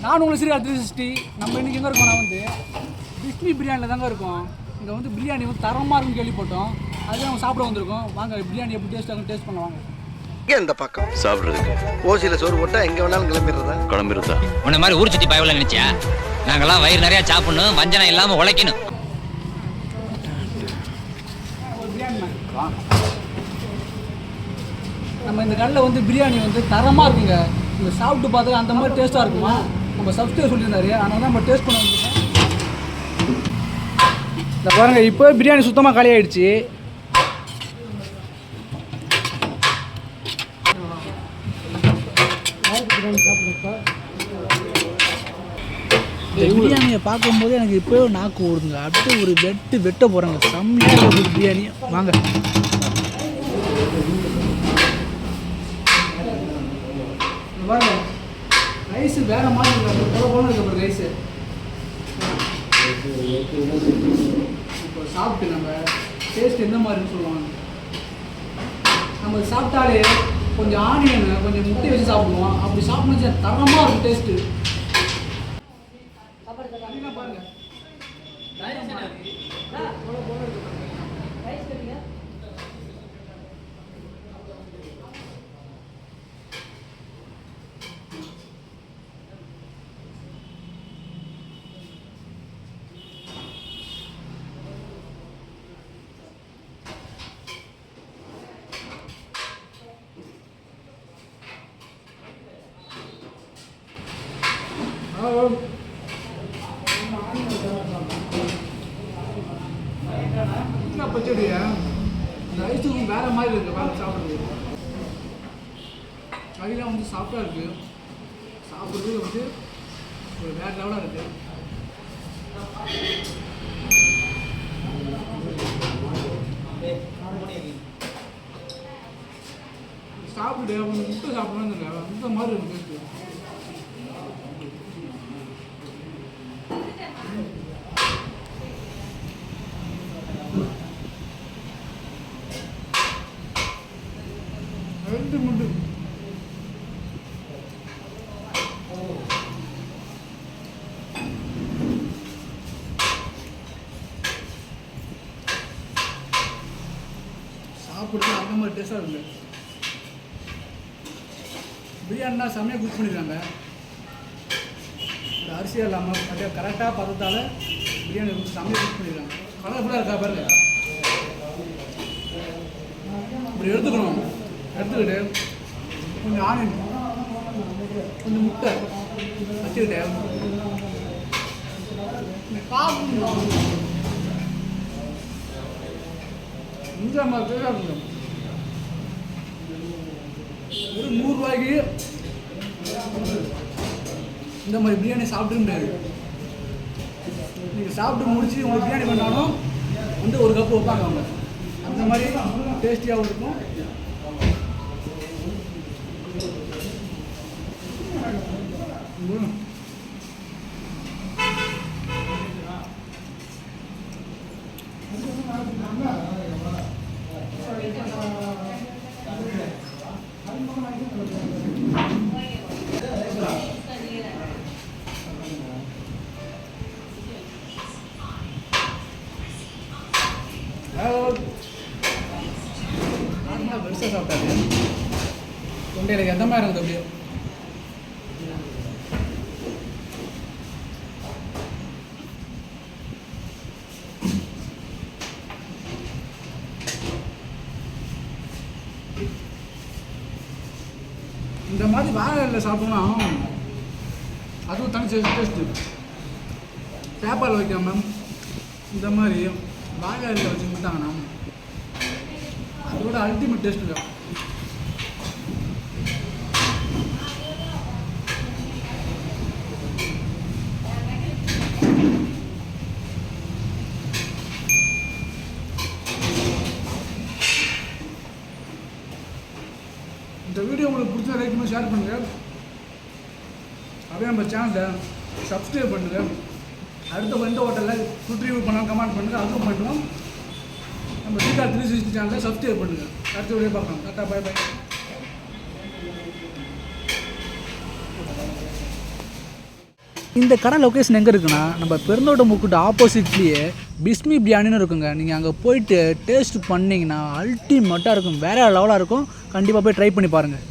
நான் உங்களுக்கு ஸ்ரீ 360. நம்ம இன்றைக்கி எங்கே இருக்கோம்? நான் வந்து பிஸ்மி பிரியாணியில் தாங்க இருக்கோம். இங்கே வந்து பிரியாணி வந்து தரமாக இருக்குன்னு கேள்விப்பட்டோம். அதுதான் நம்ம சாப்பிட வந்திருக்கோம். வாங்க பிரியாணி எப்படி டேஸ்ட் பண்ணுவாங்க. இந்த பக்கம் சாப்பிட்றதுக்கு ஓசியில் சோறு போட்டால் எங்கே வேணாலும் கிளம்பிடுறதா உன்ன மாதிரி ஊர் சுற்றி பயவில் நினச்சா நாங்கள்லாம் வயிறு நிறையா சாப்பிடணும், வஞ்சனம் இல்லாமல் உழைக்கணும். நம்ம இந்த கடையில் வந்து பிரியாணி வந்து தரமாக இருக்குங்க. இங்கே சாப்பிட்டு பார்த்து அந்த மாதிரி டேஸ்ட்டாக இருக்குமா நம்ம சப்ஸ்கிரைப் சொல்லியிருந்தாரு. அதனால தான் நம்ம டேஸ்ட் பண்ண வந்துருக்கோம். இந்த பாருங்கள், இப்போ பிரியாணி சுத்தமாக காலி ஆகிடுச்சு. பிரியாணியை பார்க்கும்போது எனக்கு இப்போயே நாக்கு ஓடுங்க. அப்படியே ஒரு வெட்ட போகிறாங்க. செம்மையாக ஒரு பிரியாணி. வாங்க பாருங்க, ரைஸு வேறு மாதிரி இருக்காங்க. போல இருக்க ரைஸு. இப்போ சாப்பிட்டு நம்ம டேஸ்ட் எந்த மாதிரின்னு சொல்லுவாங்க. நம்ம சாப்பிட்டாலே கொஞ்சம் ஆனியன் கொஞ்சம் முட்டை வச்சு சாப்பிடுவோம். அப்படி சாப்பிடுச்சு தரமாக இருக்கும் டேஸ்ட்டு. பாருங்க பச்சடியா ரைஸுக்கும் வேறு மாதிரி இருக்குது. வேறு சாப்பிட்றது கறிலாம் வந்து சாஃப்டாக இருக்குது. சாப்பிட்றது வந்து ஒரு வேறு லெவலாக இருக்குது. சாப்பிட்டு அவங்க முட்டை சாப்பிடணும் இல்லை அந்த மாதிரி இருக்குது. ரெண்டு முண்டு சாப்பிட்டு அந்த மாதிரி டேஸ்டாக இருக்குது. பிரியாணினா செம்மையாக குக் பண்ணிடுறாங்க. ஒரு அரிசியாக இல்லாமல் அப்படியே கரெக்டாக பதத்தால் பிரியாணி வந்து செம்மையாக குக் பண்ணிடுறாங்க. கலர்ஃபுல்லாக இருக்கா பாருங்க. இப்படி எடுத்துக்கணும். எடுத்துக்கிட்டு கொஞ்சம் ஆனியன் கொஞ்சம் முட்டை வச்சுக்கிட்டு இந்த மாதிரி பேராக இருக்கும். ஒரு 100 ரூபாய்க்கு இந்த மாதிரி பிரியாணி சாப்பிட்டு முடியாது. நீங்கள் சாப்பிட்டு முடிச்சு உங்களுக்கு பிரியாணி பண்ணாலும் வந்து ஒரு கப்பு வைப்பாங்க அவங்க. அந்த மாதிரி டேஸ்டியாகவும் இருக்கும். பெருசாக சாப்பிட்டாரு தொண்டையில் எந்த மாதிரி இருக்குது அப்படியே. இந்த மாதிரி வாழையில் சாப்பிட்டோம்னா அதுவும் தனி டேஸ்ட்டு. பேப்பரில் வைக்காமல் இந்த மாதிரி வாழையில் வச்சு கொடுத்தாங்கன்னா அதோட அல்டிமேட் டேஸ்ட்டு தான். இந்த வீடியோ உங்களுக்கு பிடிச்ச லைக் பண்ணி ஷேர் பண்ணுங்கள். அப்படியே நம்ம சேனலை சப்ஸ்கிரைப் பண்ணுங்கள். அடுத்த எந்த ஹோட்டலில் ஃபுட் ரிவ்யூ பண்ணால் கமெண்ட் பண்ணுங்கள். அதுவும் பண்ணுவோம். நம்ம ஸ்ரீ 360 சேனலை சப்ஸ்கிரைப் பண்ணுங்கள். அடுத்த வீடியோ பார்க்கலாம். டாட்டா பாய் பாய். இந்த கடை லொக்கேஷன் எங்கே இருக்குன்னா நம்ம பெருந்தோட்ட முக்கூட்டு ஆப்போசிட்லேயே பிஸ்மி பிரியாணின்னு இருக்குங்க. நீங்கள் அங்கே போயிட்டு டேஸ்ட் பண்ணிங்கன்னா அல்டிமேட்டாக இருக்கும், வேறு லெவலாக இருக்கும். கண்டிப்பாக போய் ட்ரை பண்ணி பாருங்கள்.